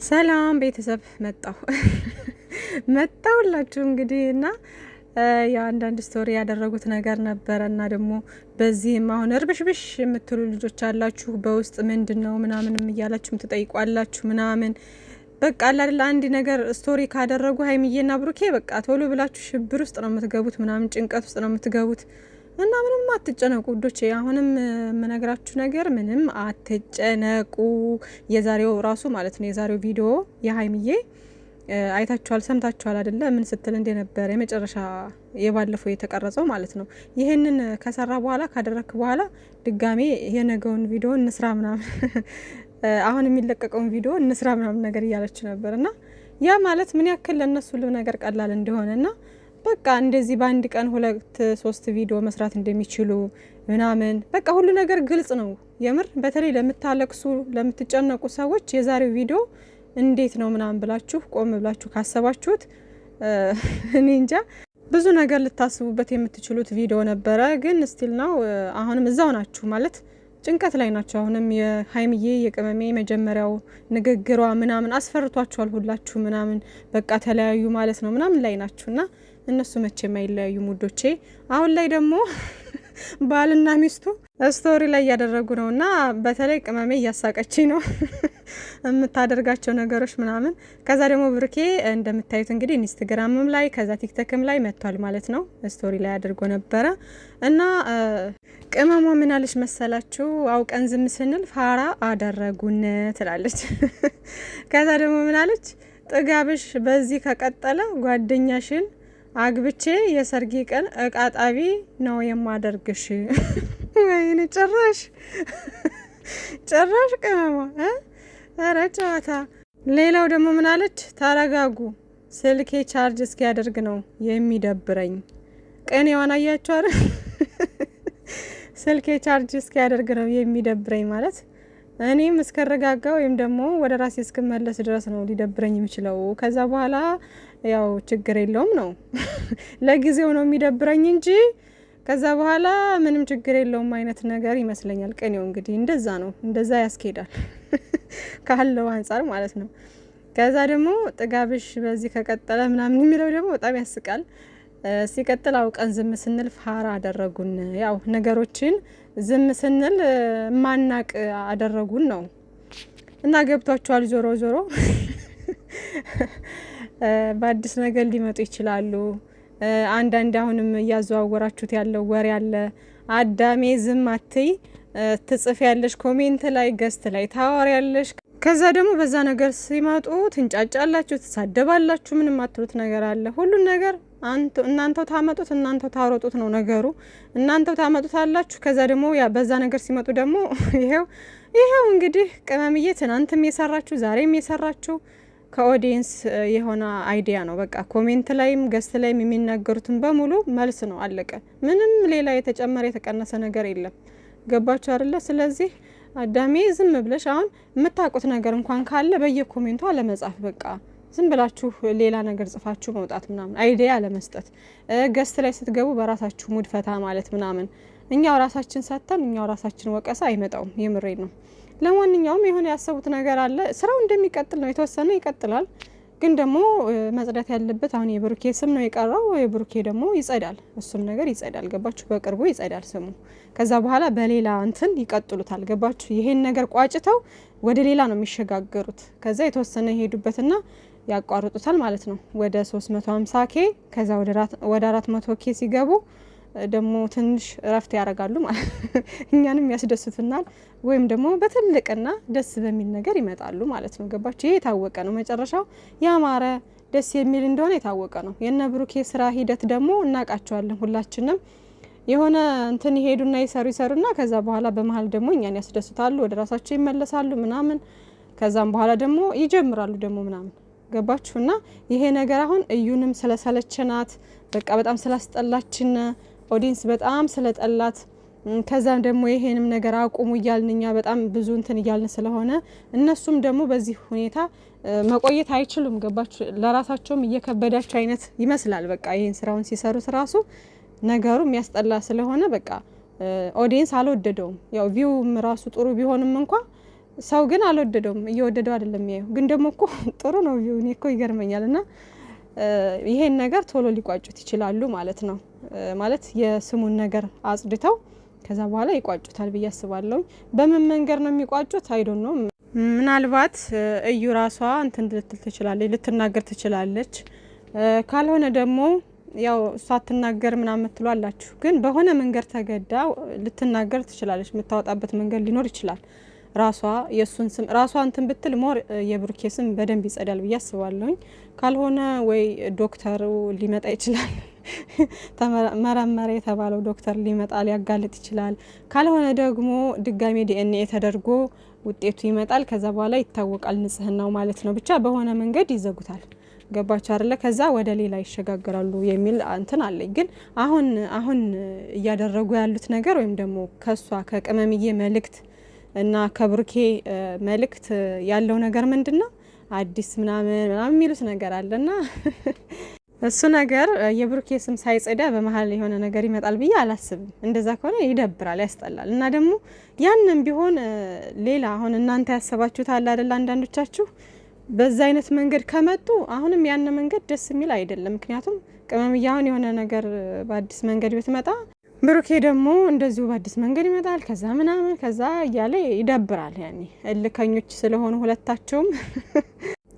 ሰላም ቤተሰብ መጣሁላችሁ እንግዲህ እና የአንዳንድ ስቶሪ ያደረጉት ነገር ነበረ እና ደግሞ በዚህም አሁን እርብሽብሽ የምትሉ ልጆች አላችሁ። በውስጥ ምንድነው ምናምንም እያላችሁ ትጠይቋላችሁ ምናምን በቃ አይደል አንድ ነገር ስቶሪ ካደረጉ ሀይሚዬና ብሩኬ በቃ ቶሎ ብላችሁ ሽብር ውስጥ ነው የምትገቡት፣ ምናምን ጭንቀት ውስጥ ነው የምትገቡት። እና ምንም አትጨነቁ ውዶቼ። አሁንም የምነግራችሁ ነገር ምንም አትጨነቁ። የዛሬው ራሱ ማለት ነው የዛሬው ቪዲዮ የሀይሚዬ አይታችኋል፣ ሰምታችኋል አይደለ? ምን ስትል እንደነበረ የመጨረሻ የባለፈው የተቀረጸው ማለት ነው። ይሄንን ከሰራ በኋላ ካደረክ በኋላ ድጋሜ የነገውን ቪዲዮ እንስራ ምናምን አሁን የሚለቀቀውን ቪዲዮ እንስራ ምናምን ነገር እያለች ነበር። እና ያ ማለት ምን ያክል ለነሱ ሁሉ ነገር ቀላል እንደሆነና በቃ እንደዚህ በአንድ ቀን 2-3 ቪዲዮ መስራት እንደሚችሉ ምናምን በቃ ሁሉ ነገር ግልጽ ነው። የምር በተለይ ለምታለቅሱ ለምትጨነቁ ሰዎች የዛሬው ቪዲዮ እንዴት ነው ምናምን ብላችሁ ቆም ብላችሁ ካሰባችሁት እኔ እንጃ ብዙ ነገር ልታስቡበት የምትችሉት ቪዲዮ ነበረ። ግን ስቲል ነው አሁንም እዛው ናችሁ ማለት ጭንቀት ላይ ናቸው። አሁንም የሀይሚዬ የቅመሜ መጀመሪያው ንግግሯ ምናምን አስፈርቷቸዋል ሁላችሁ ምናምን በቃ ተለያዩ ማለት ነው ምናምን ላይ ናችሁና እነሱ መቼ የማይለያዩ ሙዶቼ። አሁን ላይ ደግሞ ባልና ሚስቱ ስቶሪ ላይ እያደረጉ ነው እና በተለይ ቅመሜ እያሳቀችኝ ነው የምታደርጋቸው ነገሮች ምናምን። ከዛ ደግሞ ብሩኬ እንደምታዩት እንግዲህ ኢንስታግራምም ላይ ከዛ ቲክቶክም ላይ መጥቷል ማለት ነው። ስቶሪ ላይ አድርጎ ነበረ እና ቅመሟ ምን አለች መሰላችሁ? አውቀን ዝም ስንል ፋራ አደረጉን ትላለች። ከዛ ደግሞ ምን አለች? ጥጋብሽ በዚህ ከቀጠለ ጓደኛሽን አግብቼ የሰርጊ ቀን እቃጣቢ ነው የማደርግሽ። ወይኔ ጭራሽ ቅመሟ ኧረ ጨዋታ። ሌላው ደግሞ ምን አለች? ተረጋጉ ስልኬ ቻርጅ እስኪያደርግ ነው የሚደብረኝ። ቅኔዋን አያችሁ አይደል? ስልኬ ቻርጅ እስኪያደርግ ነው የሚደብረኝ ማለት እኔም እስከረጋጋ ወይም ደግሞ ወደ ራሴ እስክመለስ ድረስ ነው ሊደብረኝ የሚችለው። ከዛ በኋላ ያው ችግር የለውም ነው ለጊዜው ነው የሚደብረኝ እንጂ ከዛ በኋላ ምንም ችግር የለውም አይነት ነገር ይመስለኛል። ቅኔው እንግዲህ እንደዛ ነው፣ እንደዛ ያስኬዳል ካለው አንጻር ማለት ነው። ከዛ ደግሞ ጥጋብሽ በዚህ ከቀጠለ ምናምን የሚለው ደግሞ በጣም ያስቃል። ሲቀጥል አውቀን ዝም ስንል ፋራ አደረጉን። ያው ነገሮችን ዝም ስንል ማናቅ አደረጉን ነው እና ገብቷቸዋል። ዞሮ ዞሮ በአዲስ ነገር ሊመጡ ይችላሉ። አንዳንድ አሁንም እያዘዋወራችሁት ያለው ወሬ አለ። አዳሜ ዝም አትይ፣ ትጽፍ ያለሽ ኮሜንት ላይ ገስት ላይ ታወር ያለሽ ከዛ ደግሞ በዛ ነገር ሲመጡ ትንጫጫላችሁ፣ ትሳደባላችሁ፣ ምንም አትሉት ነገር አለ። ሁሉን ነገር እናንተው ታመጡት እናንተው ታሮጡት ነው ነገሩ። እናንተው ታመጡት አላችሁ። ከዛ ደግሞ በዛ ነገር ሲመጡ ደግሞ ይሄው እንግዲህ ቅመምዬ ትናንትም የሰራችሁ ዛሬም የሰራችሁ ከኦዲየንስ የሆነ አይዲያ ነው። በቃ ኮሜንት ላይም ገስት ላይም የሚናገሩትን በሙሉ መልስ ነው፣ አለቀ። ምንም ሌላ የተጨመረ የተቀነሰ ነገር የለም። ገባችሁ አይደለ? ስለዚህ አዳሜ ዝም ብለሽ አሁን የምታውቁት ነገር እንኳን ካለ በየኮሜንቱ አለመጻፍ፣ በቃ ዝም ብላችሁ ሌላ ነገር ጽፋችሁ መውጣት ምናምን፣ አይዲያ አለመስጠት። ገስት ላይ ስትገቡ በራሳችሁ ሙድ ፈታ ማለት ምናምን። እኛው ራሳችን ሰተን እኛው ራሳችን ወቀሳ አይመጣውም። የምሬ ነው። ለማንኛውም የሆነ ያሰቡት ነገር አለ። ስራው እንደሚቀጥል ነው፣ የተወሰነ ይቀጥላል። ግን ደግሞ መጽዳት ያለበት አሁን የብሩኬ ስም ነው የቀረው። የብሩኬ ደግሞ ይጸዳል፣ እሱም ነገር ይጸዳል። ገባችሁ? በቅርቡ ይጸዳል ስሙ። ከዛ በኋላ በሌላ እንትን ይቀጥሉታል። ገባችሁ? ይሄን ነገር ቋጭተው ወደ ሌላ ነው የሚሸጋገሩት። ከዛ የተወሰነ ይሄዱበትና ያቋርጡታል ማለት ነው ወደ 350 ኬ። ከዛ ወደ 400 ኬ ሲገቡ ደግሞ ትንሽ እረፍት ያደርጋሉ ማለት እኛንም ያስደስቱናል። ወይም ደግሞ በትልቅና ደስ በሚል ነገር ይመጣሉ ማለት ነው። ገባችሁ? ይሄ የታወቀ ነው። መጨረሻው ያማረ ደስ የሚል እንደሆነ የታወቀ ነው። የነ ብሩኬ ስራ ሂደት ደግሞ እናውቃቸዋለን ሁላችንም። የሆነ እንትን ይሄዱና ይሰሩና ከዛ በኋላ በመሀል ደግሞ እኛን ያስደስታሉ፣ ወደ ራሳቸው ይመለሳሉ ምናምን። ከዛም በኋላ ደግሞ ይጀምራሉ ደግሞ ምናምን። ገባችሁና ይሄ ነገር አሁን እዩንም ስለሰለቸናት በቃ በጣም ስላስጠላችን ኦዲየንስ በጣም ስለጠላት ከዛም ደግሞ ይሄንም ነገር አቁሙ እያልን እኛ በጣም ብዙ እንትን እያልን ስለሆነ እነሱም ደግሞ በዚህ ሁኔታ መቆየት አይችሉም። ገባችሁ? ለራሳቸውም እየከበዳቸው አይነት ይመስላል። በቃ ይሄን ስራውን ሲሰሩት ራሱ ነገሩ የሚያስጠላ ስለሆነ በቃ ኦዲየንስ አልወደደውም። ያው ቪውም ራሱ ጥሩ ቢሆንም እንኳን ሰው ግን አልወደደውም፣ እየወደደው አይደለም ያየው። ግን ደግሞ እኮ ጥሩ ነው ቪው። እኔ እኮ ይገርመኛል። እና ይሄን ነገር ቶሎ ሊቋጩት ይችላሉ ማለት ነው። ማለት የስሙን ነገር አጽድተው ከዛ በኋላ ይቋጩታል ብዬ አስባለሁ። በምን መንገድ ነው የሚቋጩት? አይዶን ነው። ምናልባት እዩ ራሷ እንትን ልትል ትችላለች፣ ልትናገር ትችላለች። ካልሆነ ደግሞ ያው እሷ አትናገር ምናምን ትሉ አላችሁ። ግን በሆነ መንገድ ተገዳ ልትናገር ትችላለች። የምታወጣበት መንገድ ሊኖር ይችላል። ራሷ የሱን ስም ራሷ እንትን ብትል ሞር የብሩኬ ስም በደንብ ይጸዳል ብዬ አስባለሁኝ። ካልሆነ ወይ ዶክተሩ ሊመጣ ይችላል ተመረመረ የተባለው ዶክተር ሊመጣ ሊያጋልጥ ይችላል። ካልሆነ ደግሞ ድጋሜ ዲኤንኤ ተደርጎ ውጤቱ ይመጣል። ከዛ በኋላ ይታወቃል ንጽህናው ማለት ነው። ብቻ በሆነ መንገድ ይዘጉታል። ገባችሁ አይደለ? ከዛ ወደ ሌላ ይሸጋግራሉ የሚል እንትን አለኝ። ግን አሁን እያደረጉ ያሉት ነገር ወይም ደግሞ ከሷ ከቅመምዬ መልእክት እና ከብሩኬ መልእክት ያለው ነገር ምንድነው? አዲስ ምናምን የሚሉት ነገር አለና እሱ ነገር የብሩኬ ስም ሳይጸዳ በመሀል የሆነ ነገር ይመጣል ብዬ አላስብም። እንደዛ ከሆነ ይደብራል፣ ያስጠላል። እና ደግሞ ያንን ቢሆን ሌላ አሁን እናንተ ያሰባችሁት አለ አይደል? አንዳንዶቻችሁ በዛ አይነት መንገድ ከመጡ አሁንም ያን መንገድ ደስ የሚል አይደለም። ምክንያቱም ቅመምዬ አሁን የሆነ ነገር በአዲስ መንገድ ብትመጣ ብሩኬ ደግሞ እንደዚሁ በአዲስ መንገድ ይመጣል። ከዛ ምናምን ከዛ እያለ ይደብራል። ያኔ እልከኞች ስለሆኑ ሁለታቸውም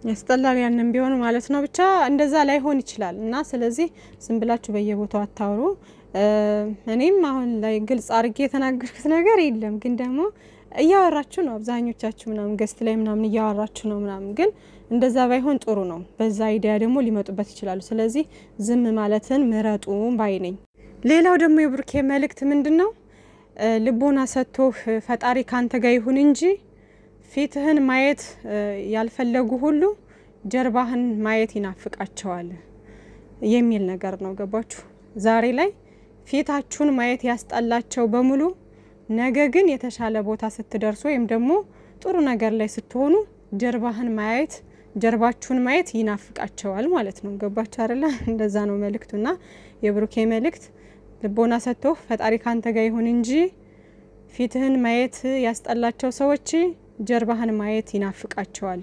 ያስጠላል። ያንን ቢሆን ማለት ነው። ብቻ እንደዛ ላይሆን ይችላል እና ስለዚህ ዝም ብላችሁ በየቦታው አታውሩ። እኔም አሁን ላይ ግልጽ አድርጌ የተናገርኩት ነገር የለም፣ ግን ደግሞ እያወራችሁ ነው አብዛኞቻችሁ ምናምን ገስት ላይ ምናምን እያወራችሁ ነው ምናምን። ግን እንደዛ ባይሆን ጥሩ ነው። በዛ አይዲያ ደግሞ ሊመጡበት ይችላሉ። ስለዚህ ዝም ማለትን ምረጡ ባይ ነኝ። ሌላው ደግሞ የብሩኬ መልእክት ምንድነው? ልቦና ሰጥቶህ ፈጣሪ ካንተ ጋር ይሁን እንጂ ፊትህን ማየት ያልፈለጉ ሁሉ ጀርባህን ማየት ይናፍቃቸዋል የሚል ነገር ነው። ገባችሁ? ዛሬ ላይ ፊታችሁን ማየት ያስጠላቸው በሙሉ ነገ ግን የተሻለ ቦታ ስትደርሱ ወይም ደግሞ ጥሩ ነገር ላይ ስትሆኑ ጀርባችሁን ማየት ይናፍቃቸዋል ማለት ነው። ገባችሁ አይደለ? እንደዛ ነው መልእክቱና የብሩኬ መልእክት ልቦና ሰጥቶ ፈጣሪ ካንተ ጋር ይሁን እንጂ ፊትህን ማየት ያስጠላቸው ሰዎች ጀርባህን ማየት ይናፍቃቸዋል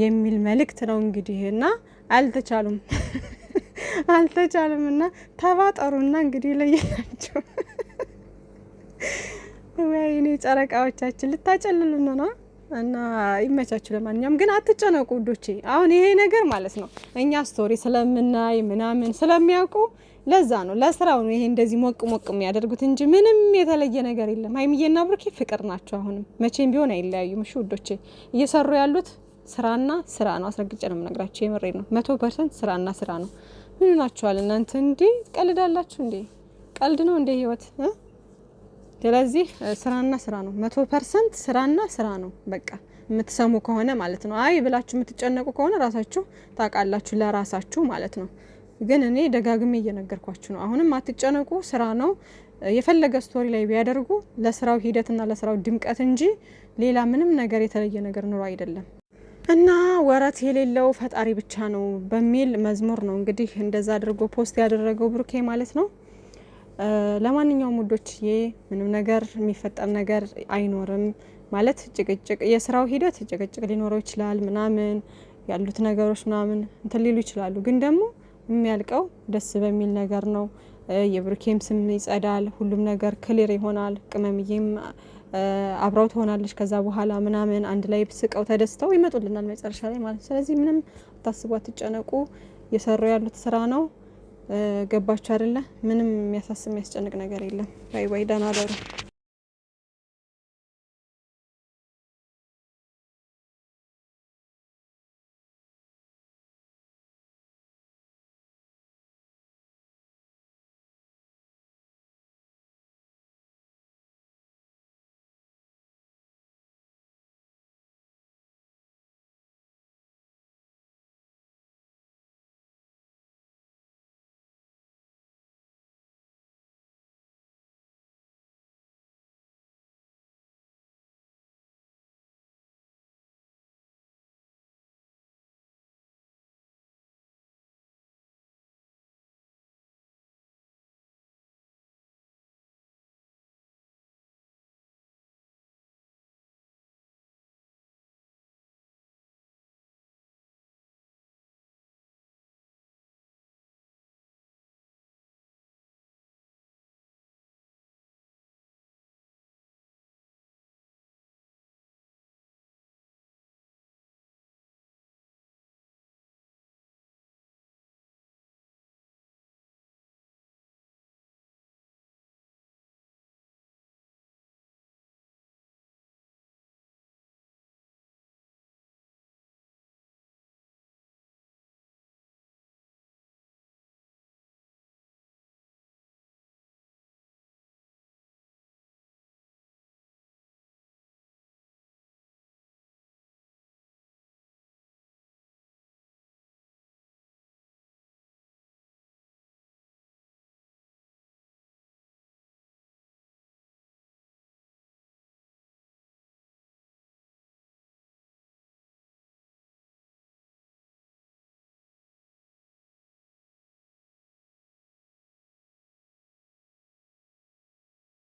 የሚል መልእክት ነው እንግዲህ። እና አልተቻሉም እና ተባጠሩና እንግዲህ ለያቸው ወይኔ ጨረቃዎቻችን ልታጨልሉን ነው። እና ይመቻችሁ። ለማንኛውም ግን አትጨነቁ ውዶቼ። አሁን ይሄ ነገር ማለት ነው እኛ ስቶሪ ስለምናይ ምናምን ስለሚያውቁ ለዛ ነው ለስራው ነው ይሄ እንደዚህ ሞቅ የሚያደርጉት እንጂ ምንም የተለየ ነገር የለም። ሀይሚዬና ብሩኬ ፍቅር ናቸው። አሁንም መቼም ቢሆን አይለያዩም። እሺ ውዶቼ፣ እየሰሩ ያሉት ስራና ስራ ነው። አስረግጬ ነው የምነግራችሁ። የምሬ ነው። 100% ስራና ስራ ነው። ምን ናችኋል እናንተ? እንዴ ቀልዳላችሁ እንዴ? ቀልድ ነው እንዴ ህይወት? ስለዚህ ስራና ስራ ነው። 100% ስራና ስራ ነው። በቃ የምትሰሙ ከሆነ ማለት ነው። አይ ብላችሁ የምትጨነቁ ከሆነ ራሳችሁ ታውቃላችሁ፣ ለራሳችሁ ማለት ነው። ግን እኔ ደጋግሜ እየነገርኳችሁ ነው። አሁንም አትጨነቁ፣ ስራ ነው። የፈለገ ስቶሪ ላይ ቢያደርጉ ለስራው ሂደትና ለስራው ድምቀት እንጂ ሌላ ምንም ነገር የተለየ ነገር ኑሮ አይደለም። እና ወረት የሌለው ፈጣሪ ብቻ ነው በሚል መዝሙር ነው እንግዲህ እንደዛ አድርጎ ፖስት ያደረገው ብሩኬ ማለት ነው። ለማንኛውም ውዶችዬ ምንም ነገር የሚፈጠር ነገር አይኖርም ማለት ጭቅጭቅ፣ የስራው ሂደት ጭቅጭቅ ሊኖረው ይችላል ምናምን ያሉት ነገሮች ምናምን እንትን ሊሉ ይችላሉ። ግን ደግሞ የሚያልቀው ደስ በሚል ነገር ነው። የብሩኬም ስም ይጸዳል፣ ሁሉም ነገር ክሊር ይሆናል። ቅመምዬም አብራው ትሆናለች ከዛ በኋላ ምናምን አንድ ላይ ስቀው ተደስተው ይመጡልናል መጨረሻ ላይ ማለት። ስለዚህ ምንም አታስቡ፣ አትጨነቁ። እየሰሩ ያሉት ስራ ነው። ገባችሁ አይደለ? ምንም የሚያሳስብ የሚያስጨንቅ ነገር የለም። ባይ ባይ፣ ደህና ደሩ።